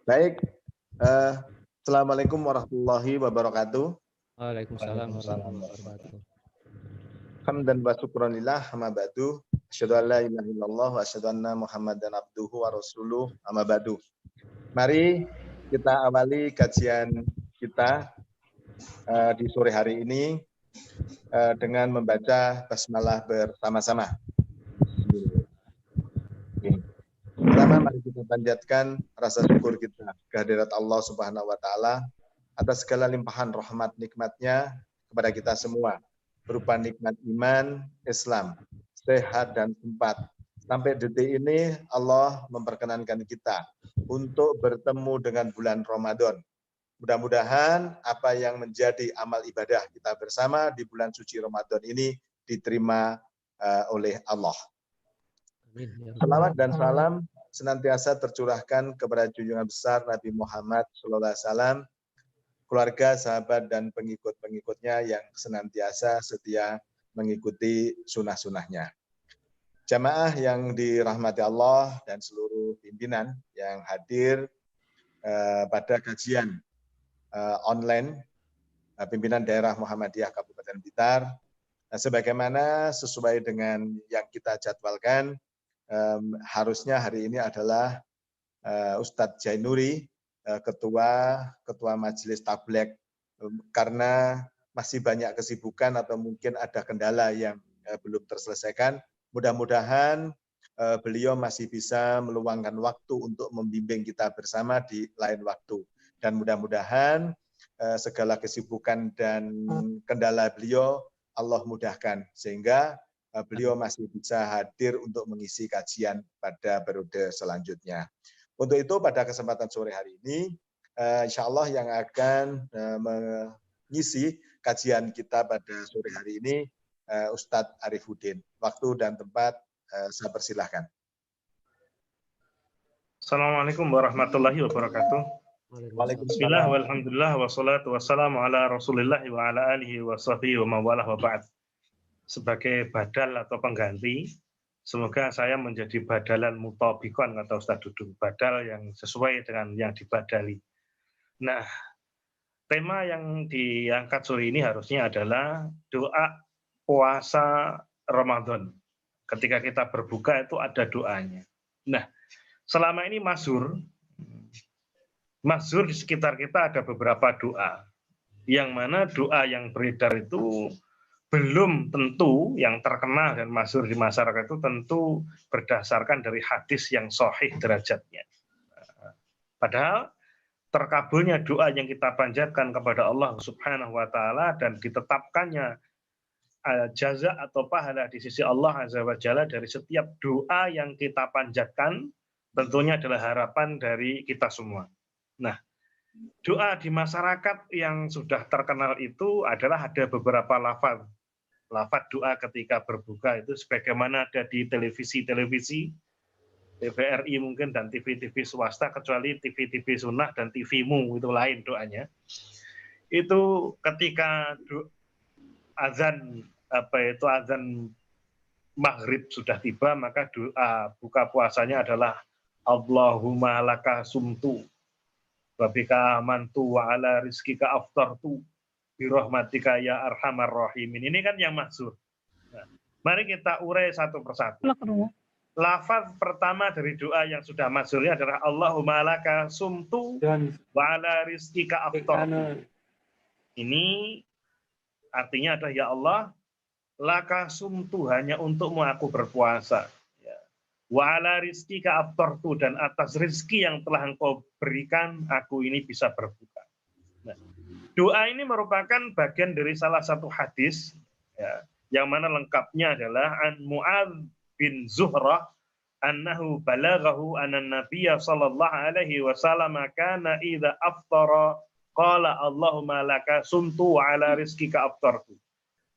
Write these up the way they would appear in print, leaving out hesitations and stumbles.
Baik, Assalamualaikum warahmatullahi wabarakatuh. Waalaikumsalam warahmatullahi wabarakatuh. Hamdan wa syukranillah, amma ba'du. Asyhadu an la ilaha illallah wa asyhadu anna Muhammadan abduhu wa rasuluh, amma ba'du. Mari kita awali kajian kita di sore hari ini dengan membaca basmalah bersama-sama. Pertama, mari kita panjatkan rasa syukur kita kehadirat Allah Subhanahu wa Ta'ala atas segala limpahan rahmat nikmatnya kepada kita semua, berupa nikmat iman, Islam, sehat dan sempat. Sampai detik ini Allah memperkenankan kita untuk bertemu dengan bulan Ramadan. Mudah-mudahan apa yang menjadi amal ibadah kita bersama di bulan suci Ramadan ini diterima oleh Allah. Salawat dan salam senantiasa tercurahkan kepada junjungan besar Nabi Muhammad SAW, keluarga, sahabat, dan pengikut-pengikutnya yang senantiasa setia mengikuti sunnah-sunnahnya. Jamaah yang dirahmati Allah dan seluruh pimpinan yang hadir pada kajian online pimpinan daerah Muhammadiyah Kabupaten Blitar, sebagaimana sesuai dengan yang kita jadwalkan, harusnya hari ini adalah Ustadz Jainuri, ketua Majelis Tablek, karena masih banyak kesibukan atau mungkin ada kendala yang belum terselesaikan. Mudah-mudahan beliau masih bisa meluangkan waktu untuk membimbing kita bersama di lain waktu. Dan mudah-mudahan segala kesibukan dan kendala beliau Allah mudahkan, sehingga beliau masih bisa hadir untuk mengisi kajian pada periode selanjutnya. Untuk itu pada kesempatan sore hari ini, insya Allah yang akan mengisi kajian kita pada sore hari ini, Ustadz Arifuddin. Waktu dan tempat saya persilahkan. Assalamualaikum warahmatullahi wabarakatuh. Bismillah, walhamdulillah, wassalatu wassalamu ala rasulillah wa ala alihi wa sahbihi wa mawalah wa ba'd. Sebagai badal atau pengganti, semoga saya menjadi badalan mutabikon, kata Ustaz Dudung, badal yang sesuai dengan yang dibadali. Nah, tema yang diangkat sore ini harusnya adalah doa puasa Ramadan. Ketika kita berbuka itu ada doanya. Nah, selama ini masyhur di sekitar kita ada beberapa doa, yang mana doa yang beredar itu belum tentu yang terkenal dan masyhur di masyarakat itu tentu berdasarkan dari hadis yang sahih derajatnya. Padahal terkabulnya doa yang kita panjatkan kepada Allah Subhanahu wa Ta'ala dan ditetapkannya jaza atau pahala di sisi Allah Azza wa Jalla dari setiap doa yang kita panjatkan tentunya adalah harapan dari kita semua. Nah, doa di masyarakat yang sudah terkenal itu adalah ada beberapa lafaz doa ketika berbuka itu sebagaimana ada di televisi, TVRI mungkin dan TV-TV swasta, kecuali TV-TV sunnah dan TV-mu itu lain doanya. Itu ketika azan maghrib sudah tiba, maka doa buka puasanya adalah Allahumma laka sumtu wa bika amantu wa ala rizkika aftartu birahmatika ya arhamar rahimin. Ini kan yang maksud. Nah, mari kita urai satu persatu. Lafaz pertama dari doa yang sudah masyhurnya adalah Allahumma laka sumtu wa ala rizkika aftartu. Ini artinya adalah ya Allah, laka sumtu, hanya untukmu aku berpuasa. Wa ala rizkika aftartu, dan atas rizki yang telah engkau berikan aku ini bisa berbuka. Nah, doa ini merupakan bagian dari salah satu hadis ya, yang mana lengkapnya adalah an Mu'adz bin Zuhrah annahu balaghahu anna nabiyya sallallahu alaihi wasallam kana idza aftara qala Allahumma laka sumtu wa ala rizkika aftartu.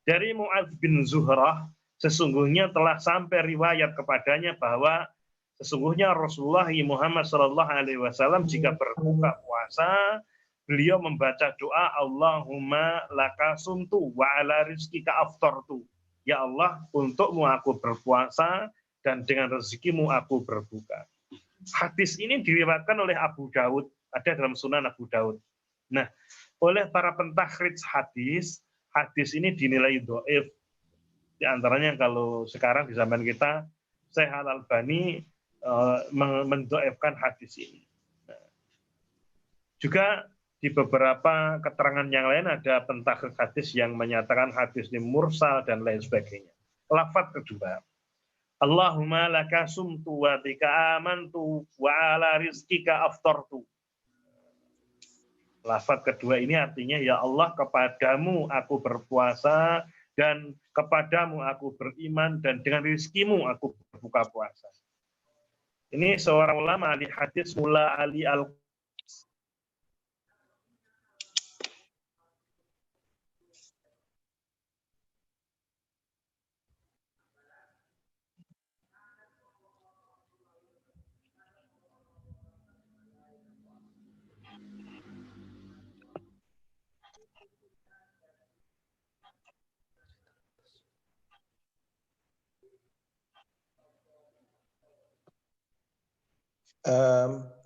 Dari Mu'adz bin Zuhrah, sesungguhnya telah sampai riwayat kepadanya bahwa sesungguhnya Rasulullah Muhammad sallallahu alaihi wasallam jika berbuka puasa beliau membaca doa Allahumma laka sumtu wa ala rizkika aftartu. Ya Allah, untukmu aku berpuasa dan dengan rezekimu aku berbuka. hadis ini diriwayatkan oleh Abu Daud, ada dalam Sunan Abu Daud. Nah, oleh para pentakhrij hadis, hadis ini dinilai dhaif. Di antaranya kalau sekarang di zaman kita, Syekh Al-Albani mendhaifkan hadis ini. Nah, juga di beberapa keterangan yang lain ada pentakhrij hadis yang menyatakan hadis ini mursal dan lain sebagainya. Lafaz kedua, Allahumma laka sumtu wa bika amantu wa ala rizkika aftartu. Lafaz kedua ini artinya, ya Allah, kepadamu aku berpuasa dan kepadamu aku beriman dan dengan rizkimu aku berbuka puasa. Ini seorang ulama ahli hadis, Mula Ali Al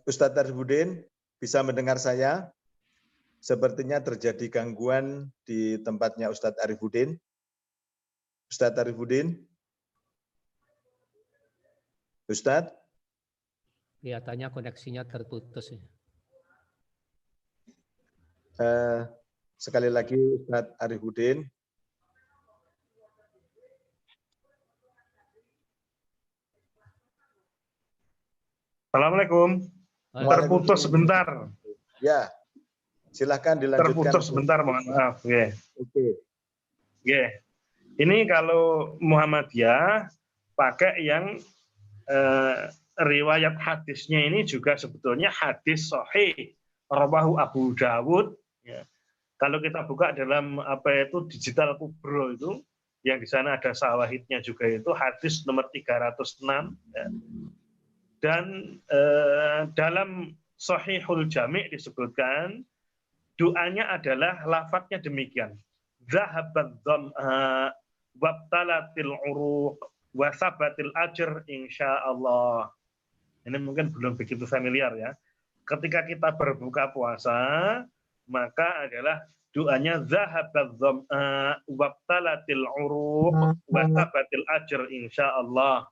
Ustadz Arifudin, bisa mendengar saya? Sepertinya terjadi gangguan di tempatnya Ustadz Arifudin. Ustadz Arifudin? Ustadz? Kelihatannya koneksinya terputus. Ya. Sekali lagi Ustadz Arifudin. Assalamualaikum. Terputus sebentar. Ya, silahkan dilanjutkan. Terputus sebentar, mohon maaf. Yeah. Oke. Yeah. Ini kalau Muhammadiyah pakai yang riwayat hadisnya ini juga sebetulnya hadis sahih rawahu Abu Dawud. Ya. Kalau kita buka dalam digital kubro itu, yang di sana ada sawahidnya juga, itu hadis nomor 306. Ya. Dan dalam Sahihul Jami' disebutkan doanya adalah lafadznya demikian. Zahabat dham'a wabtalatil uruq wa sabatil ajr insyaallah. Ini mungkin belum begitu familiar ya. Ketika kita berbuka puasa, maka adalah doanya zahabat dham'a wabtalatil uruq wa sabatil ajr insyaallah.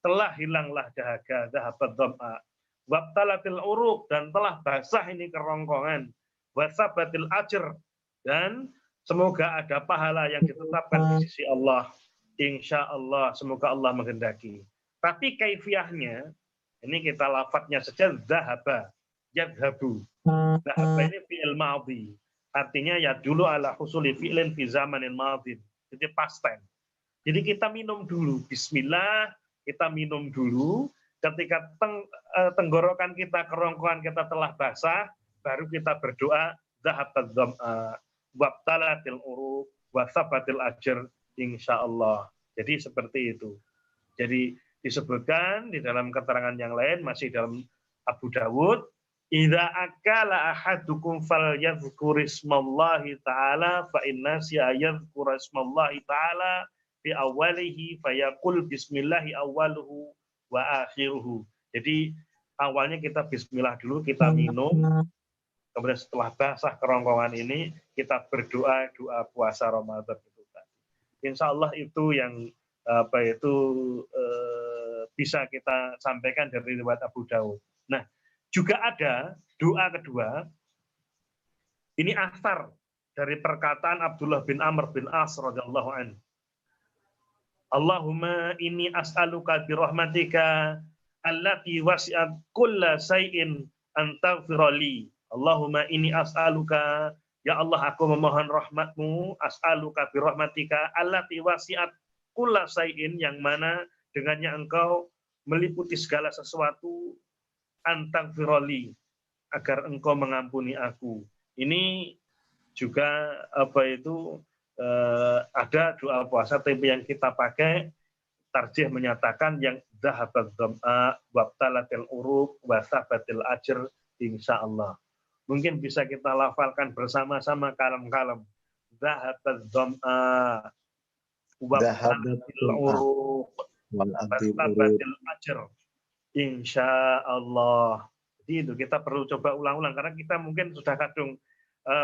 Telah hilanglah dahaga, zahabat dham'a, wabtalatil uruq, dan telah basah ini kerongkongan, wasabatil ajr, dan semoga ada pahala yang ditetapkan di sisi Allah, insya Allah, semoga Allah menghendaki. Tapi kaifiahnya, ini kita lafadznya saja, zahaba, yadhabu. Zahaba ini fi'il madhi, artinya ya dulu ala husuli fi'lin fi zamanin madhin, jadi past tense. Jadi kita minum dulu, bismillah, kita minum dulu, ketika tenggorokan kita, kerongkongan kita telah basah, baru kita berdoa, zahabat dham'a wabtalatil uruq wa sabatil ajr insyaallah. Jadi seperti itu. Jadi disebutkan di dalam keterangan yang lain, masih dalam Abu Dawud, idza akala ahadukum falyadhkurismallahi ta'ala fa inna siya yadhkurismallahi ta'ala fi awalihi fayaqul bismillahi awaluhu wa akhiruhu. Jadi awalnya kita bismillah dulu, kita minum, kemudian setelah basah kerongkongan ini kita berdoa doa puasa Ramadan itu tadi. Insya Allah itu yang bisa kita sampaikan dari riwayat Abu Dawud. Nah, juga ada doa kedua. Ini asar dari perkataan Abdullah bin Amr bin As radhiyallahu anhu. Allahumma inni as'aluka bi rahmatika allati wasi'at kulla shay'in an taghfira li. Allahumma inni as'aluka, ya Allah aku memohon rahmatmu, as'aluka bi rahmatika allati wasi'at kulla shay'in, yang mana dengannya engkau meliputi segala sesuatu, an taghfira li, agar engkau mengampuni aku. Ini juga ada doa puasa, tapi yang kita pakai tarjih menyatakan yang zahabat dham'a wabtalatil uruq wa sabatil ajr insyaallah. Mungkin bisa kita lafalkan bersama-sama kalem-kalem. Zahabat dham'a wabtalatil uruq wa sabatil ajr Insya Allah. Jadi itu kita perlu coba ulang-ulang karena kita mungkin sudah kadung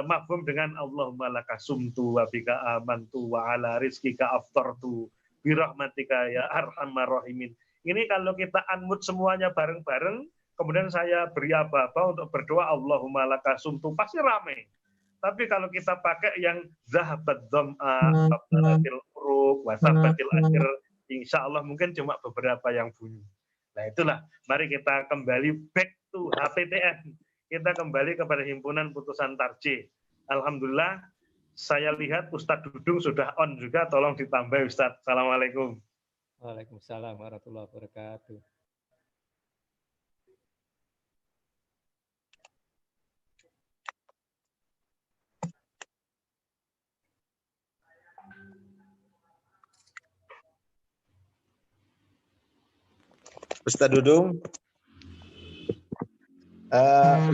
mafhum dengan Allahumma laka sumtu wa bika amantu wa ala rizkika aftartu bi rahmatika ya arhamar rahimin. Ini kalau kita unmute semuanya bareng-bareng, kemudian saya beri apa-apa untuk berdoa Allahumma laka sumtu, pasti ramai. Tapi kalau kita pakai yang zahabat dham'a, abdalatil uruk, wasabatil akhir, insya Allah mungkin cuma beberapa yang bunyi. Nah itulah, mari kita kembali back to HPTN. Kita kembali kepada Himpunan Putusan Tarjih. Alhamdulillah, saya lihat Ustadz Dudung sudah on juga, tolong ditambah Ustadz. Assalamualaikum. Waalaikumsalam warahmatullahi wabarakatuh. Ustadz Dudung,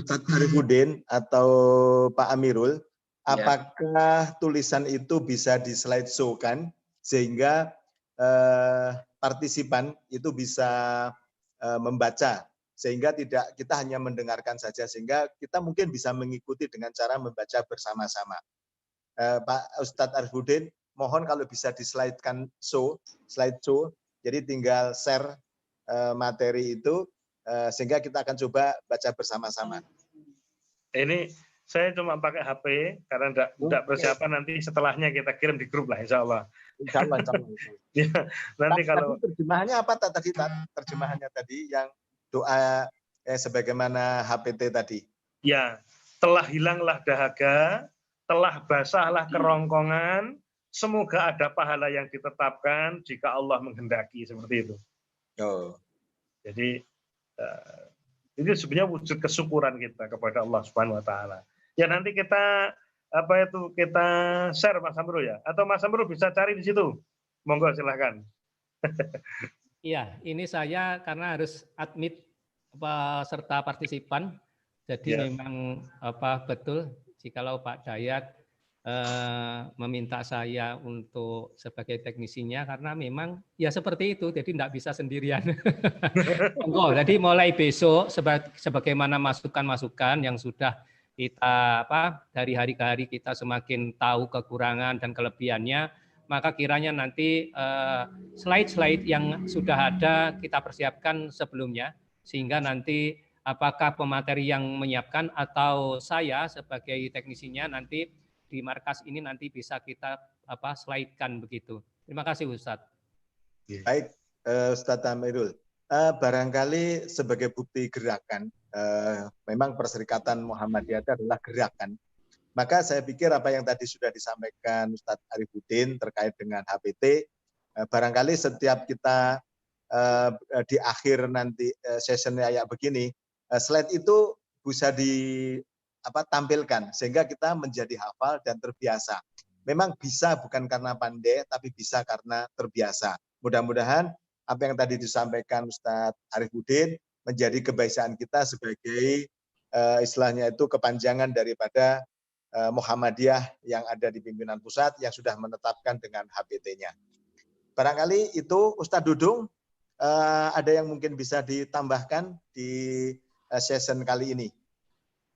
Ustadz Arifudin atau Pak Amirul, apakah tulisan itu bisa di slideshow kan sehingga partisipan itu bisa membaca, sehingga tidak kita hanya mendengarkan saja, sehingga kita mungkin bisa mengikuti dengan cara membaca bersama-sama. Pak Ustadz Arifudin, mohon kalau bisa di slideshow, jadi tinggal share materi itu sehingga kita akan coba baca bersama-sama. Ini saya cuma pakai HP karena tidak persiapan, nanti setelahnya kita kirim di grup lah insya Allah. Insya Allah. Ya, nanti kalau terjemahannya apa tadi? Terjemahannya tadi yang doa sebagaimana HPT tadi. Ya, telah hilanglah dahaga, telah basahlah kerongkongan, semoga ada pahala yang ditetapkan jika Allah menghendaki, seperti itu. Oh. Jadi ini sebenarnya wujud kesyukuran kita kepada Allah Subhanahu Wa Taala. Ya nanti kita kita share Mas Amrul ya, atau Mas Amrul bisa cari di situ. Monggo silahkan. Iya, ini saya karena harus admit serta partisipan, jadi memang betul jikalau Pak Dayat meminta saya untuk sebagai teknisinya karena memang ya seperti itu, jadi tidak bisa sendirian. Jadi mulai besok sebagaimana masukan-masukan yang sudah kita dari hari ke hari kita semakin tahu kekurangan dan kelebihannya, maka kiranya nanti slide-slide yang sudah ada kita persiapkan sebelumnya, sehingga nanti apakah pemateri yang menyiapkan atau saya sebagai teknisinya nanti di markas ini nanti bisa kita slide-kan begitu. Terima kasih Ustadz. Baik, Ustadz Amirul. Barangkali sebagai bukti gerakan, memang Perserikatan Muhammadiyah itu adalah gerakan. Maka saya pikir apa yang tadi sudah disampaikan Ustadz Arifudin terkait dengan HPT, barangkali setiap kita di akhir nanti sessionnya kayak begini, slide itu bisa tampilkan sehingga kita menjadi hafal dan terbiasa. Memang bisa bukan karena pandai, tapi bisa karena terbiasa. Mudah-mudahan apa yang tadi disampaikan Ustadz Arifudin menjadi kebiasaan kita sebagai istilahnya itu kepanjangan daripada Muhammadiyah yang ada di pimpinan pusat yang sudah menetapkan dengan HPT-nya. Barangkali itu Ustadz Dudung ada yang mungkin bisa ditambahkan di session kali ini.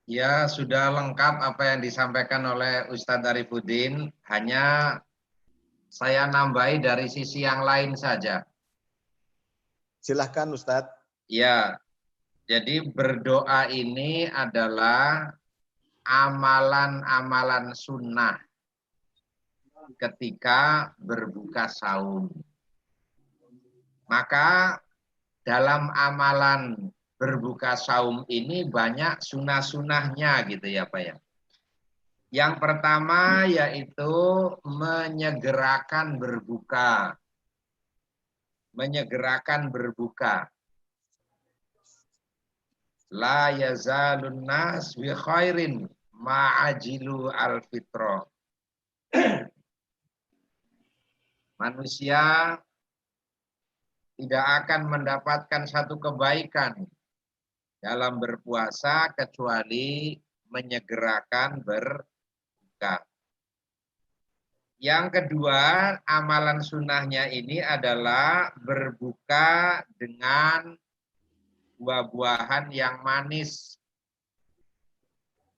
Ya, sudah lengkap apa yang disampaikan oleh Ustadz Arifudin, hanya saya nambahi dari sisi yang lain saja. Silahkan Ustadz. Ya, jadi berdoa ini adalah amalan-amalan sunnah ketika berbuka saum. Maka dalam amalan berbuka saum ini banyak sunah-sunahnya gitu ya Pak ya. Yang pertama yaitu menyegerakan berbuka. Menyegerakan berbuka. La yazalun nas bi khairin ma'ajilu al-fitra. Manusia tidak akan mendapatkan satu kebaikan dalam berpuasa kecuali menyegerakan berbuka. Yang kedua, amalan sunnahnya ini adalah berbuka dengan buah-buahan yang manis.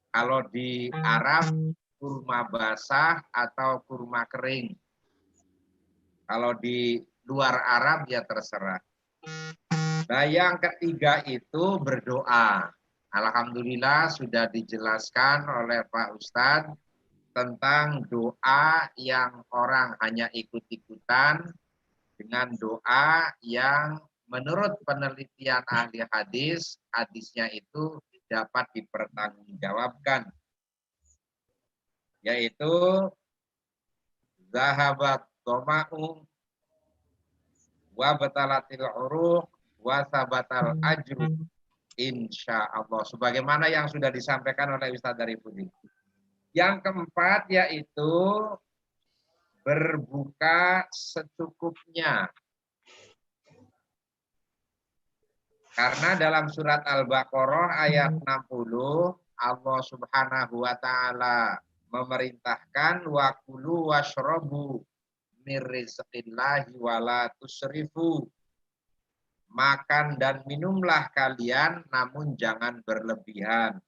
Kalau di Arab, kurma basah atau kurma kering. Kalau di luar Arab ya terserah. Nah, yang ketiga itu berdoa. Alhamdulillah sudah dijelaskan oleh Pak Ustadz tentang doa yang orang hanya ikut-ikutan dengan doa yang menurut penelitian ahli hadis, hadisnya itu dapat dipertanggungjawabkan. Yaitu zahabat doma'u wa batalatil uruq wa sabatal ajru insya Allah. Sebagaimana yang sudah disampaikan oleh Ustadz Arifudin. Yang keempat yaitu berbuka secukupnya. Karena dalam surat Al-Baqarah ayat 60 Allah Subhanahu wa taala memerintahkan wa kulu washrabu mir rizqillahi wala tusrifu. Makan dan minumlah kalian namun jangan berlebihan.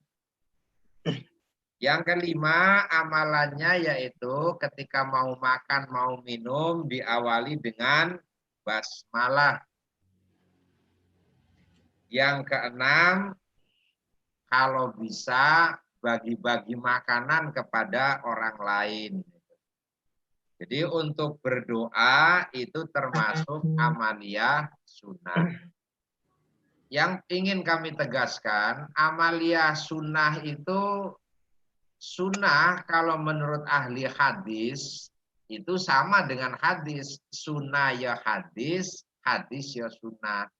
Yang kelima amalannya yaitu ketika mau makan mau minum diawali dengan basmalah. Yang keenam, kalau bisa bagi-bagi makanan kepada orang lain. Jadi untuk berdoa itu termasuk amaliyah sunnah. Yang ingin kami tegaskan, amaliyah sunnah itu sunnah kalau menurut ahli hadis itu sama dengan hadis. Sunnah ya hadis, hadis ya sunnah.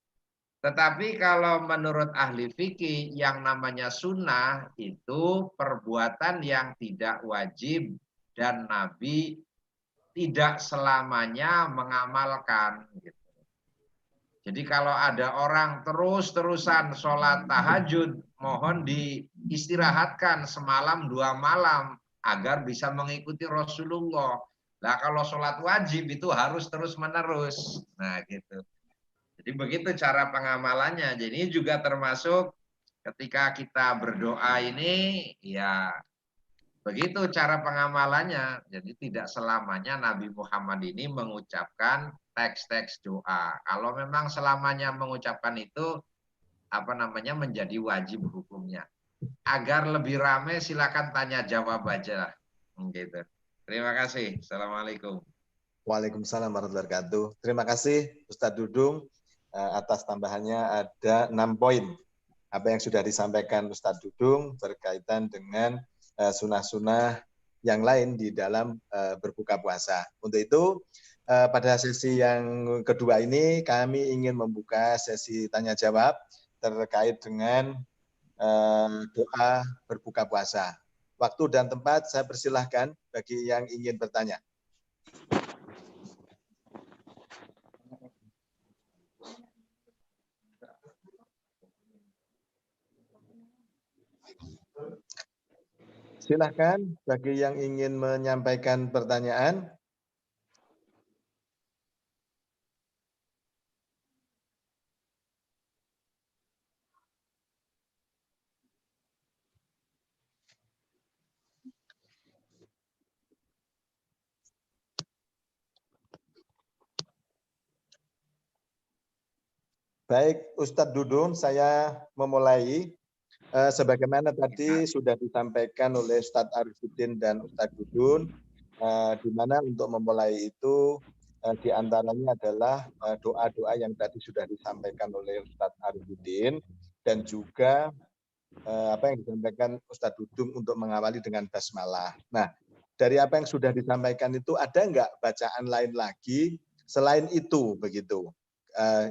Tetapi kalau menurut ahli fikih yang namanya sunnah itu perbuatan yang tidak wajib dan Nabi tidak selamanya mengamalkan. Jadi kalau ada orang terus-terusan sholat tahajud, mohon diistirahatkan semalam 2 malam agar bisa mengikuti Rasulullah. Nah kalau sholat wajib itu harus terus-menerus. Nah gitu. Jadi begitu cara pengamalannya. Jadi juga termasuk ketika kita berdoa ini, ya begitu cara pengamalannya. Jadi tidak selamanya Nabi Muhammad ini mengucapkan teks-teks doa. Kalau memang selamanya mengucapkan itu, menjadi wajib hukumnya. Agar lebih ramai silakan tanya jawab aja. Gitu. Terima kasih. Assalamualaikum. Waalaikumsalam warahmatullahi wabarakatuh. Terima kasih Ustadz Dudung. Atas tambahannya ada 6 poin apa yang sudah disampaikan Ustadz Dudung berkaitan dengan sunnah-sunnah yang lain di dalam berbuka puasa. Untuk itu pada sesi yang kedua ini kami ingin membuka sesi tanya jawab terkait dengan doa berbuka puasa. Waktu dan tempat saya persilahkan bagi yang ingin bertanya. Silahkan bagi yang ingin menyampaikan pertanyaan. Baik, Ustadz Dudung, saya memulai. Sebagaimana tadi sudah disampaikan oleh Ustadz Arifudin dan Ustadz Dudun, di mana untuk memulai itu diantaranya adalah doa-doa yang tadi sudah disampaikan oleh Ustadz Arifudin dan juga apa yang disampaikan Ustadz Dudung untuk mengawali dengan basmalah. Nah, dari apa yang sudah disampaikan itu ada nggak bacaan lain lagi selain itu begitu?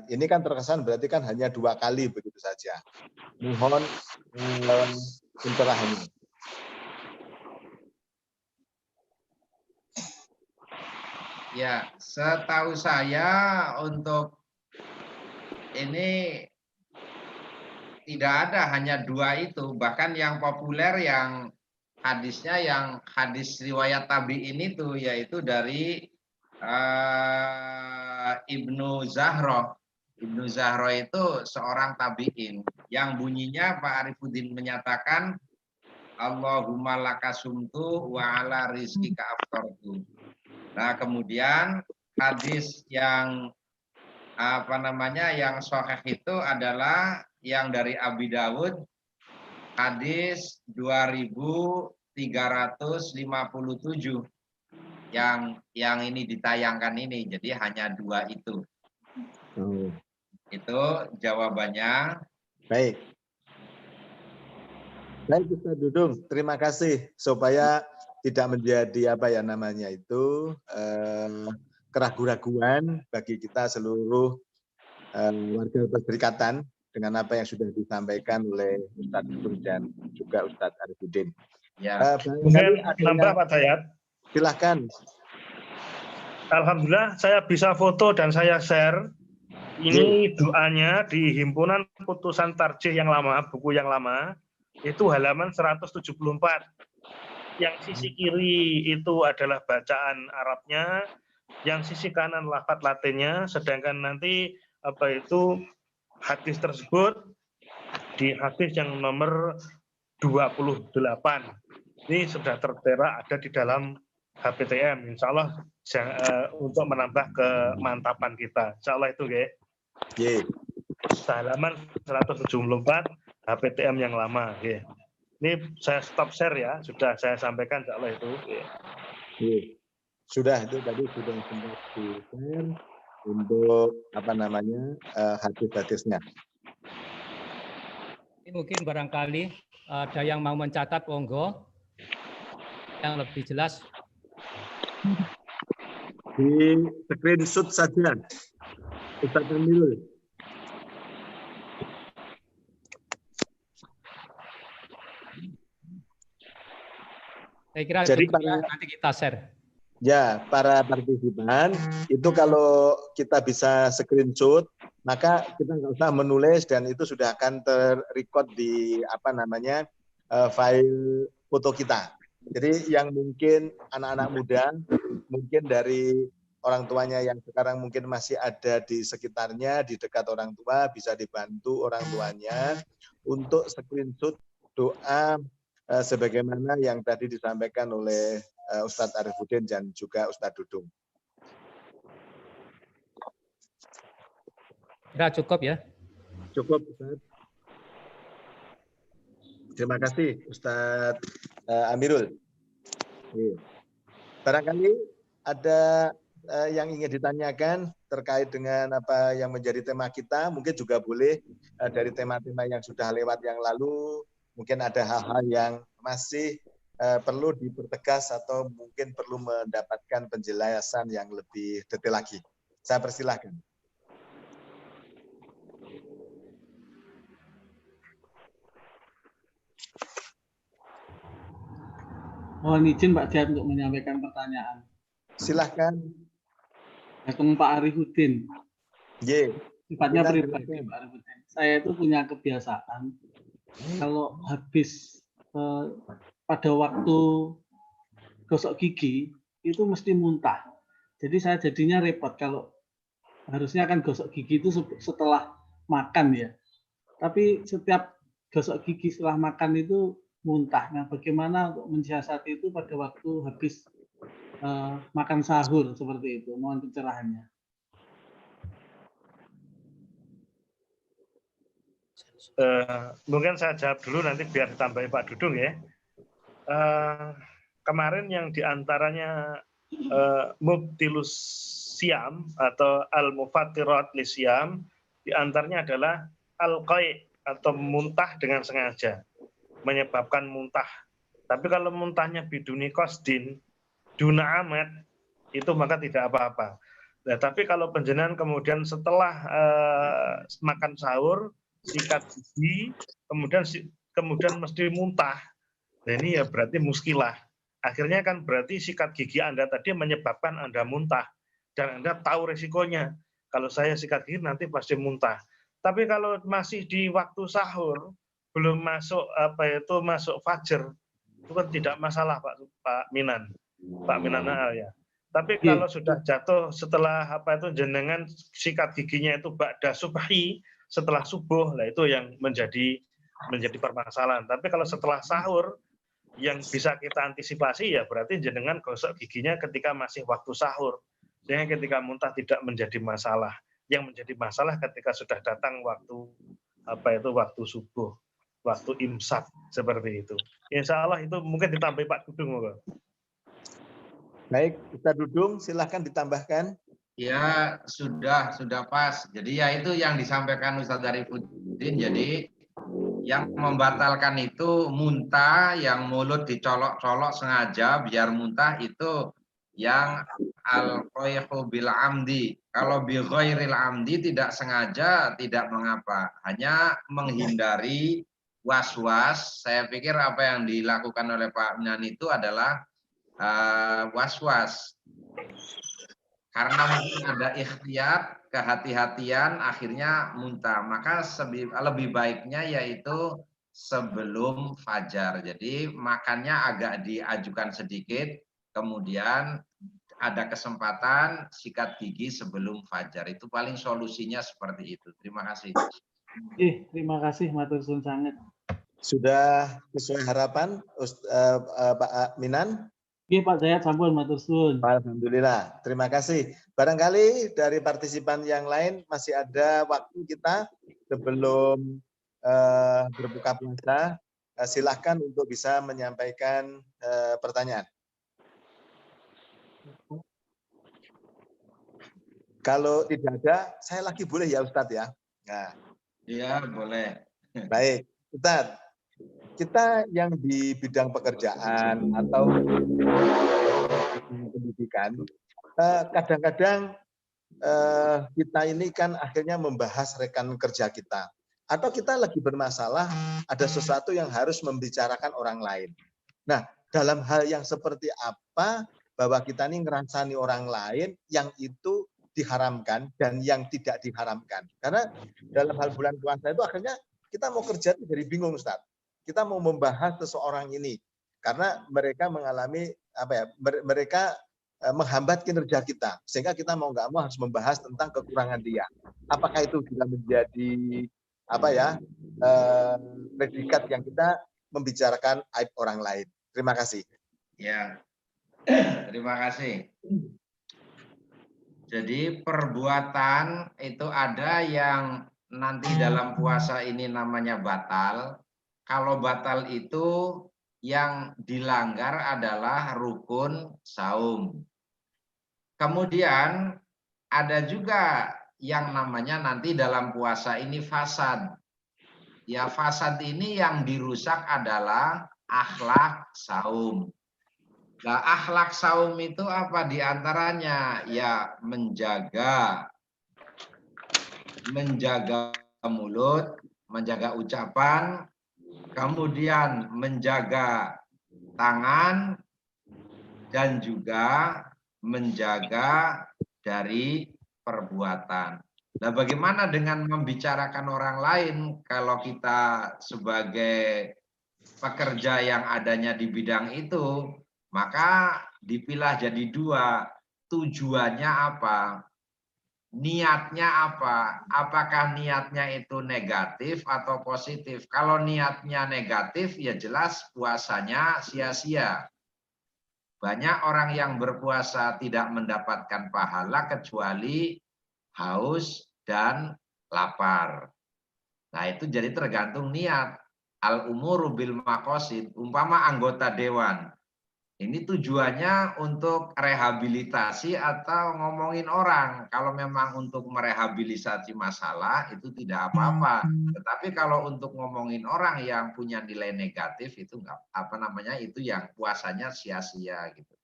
Ini kan terkesan berarti kan hanya 2 kali begitu saja. Mohon pencerahannya. Ya, setahu saya untuk ini tidak ada, hanya 2 itu. Bahkan yang populer yang hadisnya yang hadis riwayat tabi'in itu yaitu dari Ibnu Zahroh Ibnu Zahro itu seorang tabi'in yang bunyinya Pak Arifuddin menyatakan Allahumma lakasumtu wa ala rizkika aftartu. Nah, kemudian hadis yang yang sahih itu adalah yang dari Abi Dawud, hadis 2357 yang ini ditayangkan ini. Jadi hanya 2 itu. Itu jawabannya. Baik. Baik, Ustaz Dudung, terima kasih supaya tidak menjadi keraguan-raguan bagi kita seluruh warga perserikatan dengan apa yang sudah disampaikan oleh Ustaz Dudung dan juga Ustaz Arifuddin. Ya. Mungkin nambah Pak Dayat. Silahkan. Alhamdulillah saya bisa foto dan saya share. Ini doanya di Himpunan Putusan Tarjih yang lama, buku yang lama, itu halaman 174. Yang sisi kiri itu adalah bacaan Arabnya, yang sisi kanan lafaz Latinnya, sedangkan nanti hadis tersebut di hadis yang nomor 28. Ini sudah tertera ada di dalam HPTM. Insya Allah untuk menambah kemantapan kita. Insya Allah itu, halaman 174 HPTM yang lama. Ini saya stop share ya, sudah saya sampaikan insya Allah itu. Sudah, itu tadi sudah sempat di-share untuk hadis-hadisnya. Mungkin barangkali ada yang mau mencatat, monggo. Yang lebih jelas. Di screenshot saja. Ustaz Amirul. Saya kira jadi nanti kita share. Ya, para partisipan itu kalau kita bisa screenshot, maka kita nggak usah menulis dan itu sudah akan terrecord di file foto kita. Jadi yang mungkin anak-anak muda, mungkin dari orang tuanya yang sekarang mungkin masih ada di sekitarnya, di dekat orang tua, bisa dibantu orang tuanya untuk screenshot doa sebagaimana yang tadi disampaikan oleh Ustadz Arifuddin dan juga Ustadz Dudung. Kira cukup ya? Cukup, Ustadz. Terima kasih, Ustadz Amirul. Barangkali ada yang ingin ditanyakan terkait dengan apa yang menjadi tema kita, mungkin juga boleh dari tema-tema yang sudah lewat yang lalu, mungkin ada hal-hal yang masih perlu dipertegas atau mungkin perlu mendapatkan penjelasan yang lebih detail lagi. Saya persilahkan. Mohon izin Pak Jad untuk menyampaikan pertanyaan. Silahkan. Pak Arifuddin. Sifatnya pribadi Pak Arifuddin. Saya itu punya kebiasaan kalau habis pada waktu gosok gigi itu mesti muntah. Jadi saya jadinya repot kalau harusnya kan gosok gigi itu setelah makan ya. Tapi setiap gosok gigi setelah makan itu muntah. Nah, bagaimana untuk mensiasati itu pada waktu habis makan sahur seperti itu? Mohon pencerahannya. Mungkin saya jawab dulu nanti biar ditambahi Pak Dudung ya. Kemarin yang diantaranya mubtilus siam atau al-mufattirat lisyam, diantaranya adalah al-qai atau muntah dengan sengaja, menyebabkan muntah. Tapi kalau muntahnya biduni qasdin, duna amat, itu maka tidak apa-apa. Nah, tapi kalau panjenengan kemudian setelah makan sahur, sikat gigi, kemudian mesti muntah, nah ini ya berarti muskilah. Akhirnya kan berarti sikat gigi Anda tadi menyebabkan Anda muntah, dan Anda tahu resikonya. Kalau saya sikat gigi nanti pasti muntah. Tapi kalau masih di waktu sahur, belum masuk masuk fajar, itu kan tidak masalah Pak Minan Al ya. Tapi kalau sudah jatuh setelah apa itu jenengan sikat giginya itu ba'da subhi, setelah subuh, lah itu yang menjadi permasalahan. Tapi kalau setelah sahur yang bisa kita antisipasi ya berarti jenengan gosok giginya ketika masih waktu sahur. Sehingga ketika muntah tidak menjadi masalah. Yang menjadi masalah ketika sudah datang waktu waktu subuh, waktu imsak seperti itu. Insya Allah itu mungkin ditambah Pak Dudung. Baik, Ustaz Dudung, silahkan ditambahkan. Ya, sudah pas. Jadi ya itu yang disampaikan Ustaz Arifudin. Jadi yang membatalkan itu muntah, yang mulut dicolok-colok sengaja biar muntah itu yang al-qayhu bil amdi. Kalau bi ghairil amdi tidak sengaja tidak mengapa. Hanya menghindari was-was. Saya pikir apa yang dilakukan oleh Pak Minan itu adalah was-was, karena mungkin ada ikhtiar, kehati-hatian, akhirnya muntah. Maka lebih baiknya yaitu sebelum fajar. Jadi makannya agak diajukan sedikit, kemudian ada kesempatan sikat gigi sebelum fajar. Itu paling solusinya seperti itu. Terima kasih. Terima kasih matur suwun sanget. Sudah sesuai harapan Pak Minan? Oke Pak Dayat, sampun matur suwun. Alhamdulillah, terima kasih. Barangkali dari partisipan yang lain masih ada waktu kita sebelum berbuka puasa. Silahkan untuk bisa menyampaikan pertanyaan. Kalau tidak ada, saya lagi boleh ya Ustadz ya? Nah. Iya, boleh. Baik, Ustadz. Kita yang di bidang pekerjaan atau pendidikan, kadang-kadang kita ini kan akhirnya membahas rekan kerja kita. Atau kita lagi bermasalah, ada sesuatu yang harus membicarakan orang lain. Nah, dalam hal yang seperti apa, bahwa kita ini ngerasani orang lain yang itu diharamkan dan yang tidak diharamkan. Karena dalam hal bulan puasa itu akhirnya kita mau kerja itu jadi bingung, Ustaz. Kita mau membahas seseorang ini karena mereka mengalami mereka menghambat kinerja kita sehingga kita mau nggak mau harus membahas tentang kekurangan dia. Apakah itu juga menjadi predikat yang kita membicarakan aib orang lain? Terima kasih. Ya, terima kasih. Jadi perbuatan itu ada yang nanti dalam puasa ini namanya batal. Kalau batal itu yang dilanggar adalah rukun saum. Kemudian ada juga yang namanya nanti dalam puasa ini fasad. Ya, fasad ini yang dirusak adalah akhlak saum. Nah, akhlak saum itu apa diantaranya? Ya, menjaga mulut, menjaga ucapan, kemudian menjaga tangan, dan juga menjaga dari perbuatan. Nah, bagaimana dengan membicarakan orang lain kalau kita sebagai pekerja yang adanya di bidang itu, maka dipilah jadi dua. Tujuannya apa? Niatnya apa? Apakah niatnya itu negatif atau positif? Kalau niatnya negatif, ya jelas puasanya sia-sia. Banyak orang yang berpuasa tidak mendapatkan pahala kecuali haus dan lapar. Nah, itu jadi tergantung niat. Al-umuru bil maqasid, umpama anggota dewan. Ini tujuannya untuk rehabilitasi atau ngomongin orang. Kalau memang untuk merehabilitasi masalah itu tidak apa-apa. Tetapi kalau untuk ngomongin orang yang punya nilai negatif itu enggak itu yang puasanya sia-sia gitu.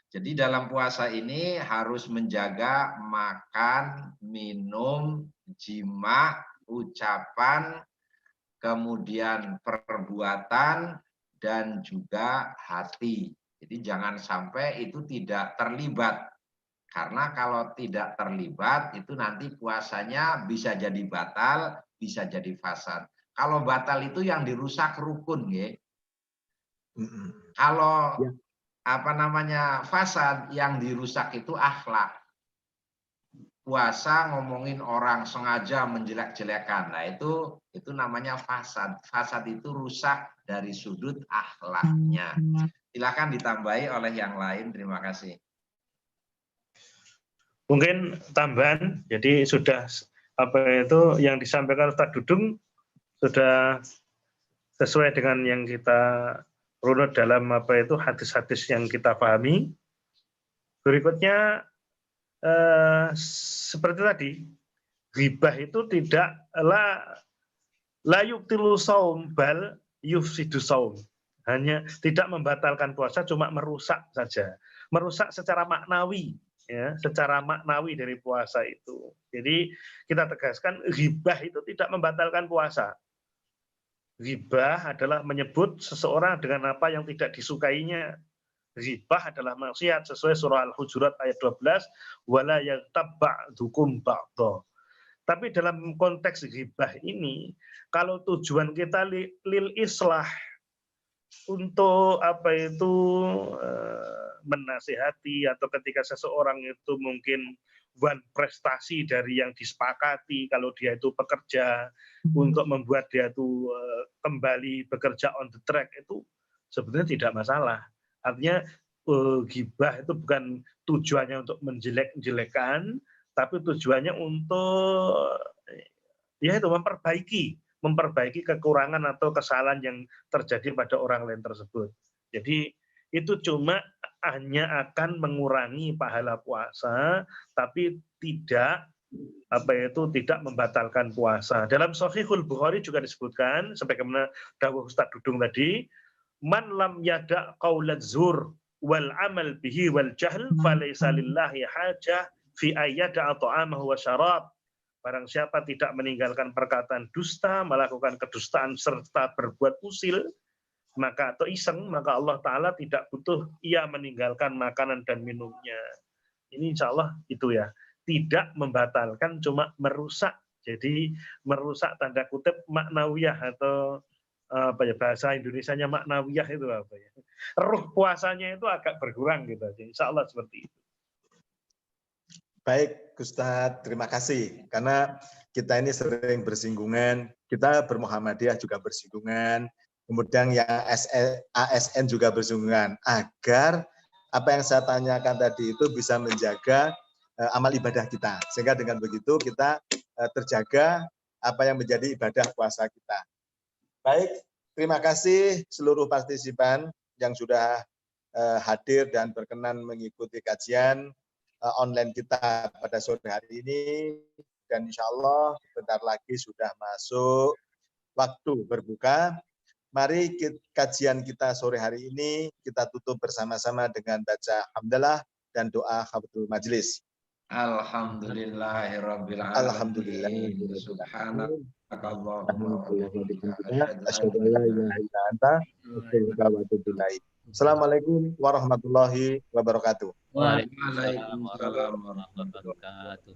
Jadi dalam puasa ini harus menjaga makan, minum, jima, ucapan, kemudian perbuatan, dan juga hati. Jadi jangan sampai itu tidak terlibat. Karena kalau tidak terlibat itu nanti puasanya bisa jadi batal, bisa jadi fasad. Kalau batal itu yang dirusak rukun, ya. Kalau fasad, yang dirusak itu akhlak. Puasa ngomongin orang sengaja menjelek-jelekan. Nah, itu namanya fasad. Fasad itu rusak dari sudut akhlaknya. Silakan ditambahi oleh yang lain. Terima kasih. Mungkin tambahan, jadi sudah yang disampaikan Ustaz Dudung sudah sesuai dengan yang kita runut dalam hadis-hadis yang kita pahami. Berikutnya seperti tadi, ghibah itu tidak la yubtilu saum bal yufsidu saum. Hanya tidak membatalkan puasa, cuma merusak saja. Merusak secara maknawi, ya, secara maknawi dari puasa itu. Jadi kita tegaskan ghibah itu tidak membatalkan puasa. Ghibah adalah menyebut seseorang dengan apa yang tidak disukainya. Ghibah adalah maksiat sesuai surah Al-Hujurat ayat 12, wala yaghtab ba'dukum ba'dha. Tapi dalam konteks ghibah ini, kalau tujuan kita lil islah, untuk menasihati, atau ketika seseorang itu mungkin prestasi dari yang disepakati, kalau dia itu pekerja untuk membuat dia itu kembali bekerja on the track, itu sebetulnya tidak masalah. Artinya ghibah itu bukan tujuannya untuk menjelek-jelekan, tapi tujuannya untuk memperbaiki kekurangan atau kesalahan yang terjadi pada orang lain tersebut. Jadi itu cuma hanya akan mengurangi pahala puasa, tapi tidak membatalkan puasa. Dalam Shahihul Bukhari juga disebutkan, sebagaimana dawuh Ustaz Dudung tadi, man lam yada' qaulaz zur wal amal bihi wal jahl falaysa lillahi hajah fi ayyada'a ta'amahu wa syarab. Barang siapa tidak meninggalkan perkataan dusta, melakukan kedustaan serta berbuat usil, atau iseng, maka Allah Ta'ala tidak butuh ia meninggalkan makanan dan minumnya. Ini insya Allah itu ya, tidak membatalkan, cuma merusak. Jadi merusak tanda kutip maknawiyah, atau bahasa Indonesianya maknawiyah itu ruh puasanya itu agak berkurang gitu. Insya Allah seperti itu. Baik, Ustadz, terima kasih. Karena kita ini sering bersinggungan, kita bermuhammadiyah juga bersinggungan, kemudian yang ASN juga bersinggungan, agar apa yang saya tanyakan tadi itu bisa menjaga amal ibadah kita. Sehingga dengan begitu kita terjaga apa yang menjadi ibadah puasa kita. Baik, terima kasih seluruh partisipan yang sudah hadir dan berkenan mengikuti kajian online kita pada sore hari ini, dan insya Allah sebentar lagi sudah masuk waktu berbuka. Mari kajian kita sore hari ini kita tutup bersama-sama dengan baca hamdalah dan doa khafatul majlis. Alhamdulillahirabbil alamin. Alhamdulillah. Subhanakallahumma wa bihamdika asyhadu an la ilaha illa anta astaghfiruka wa atubu ilaik. Assalamualaikum warahmatullahi wabarakatuh. Waalaikumsalam warahmatullahi wabarakatuh.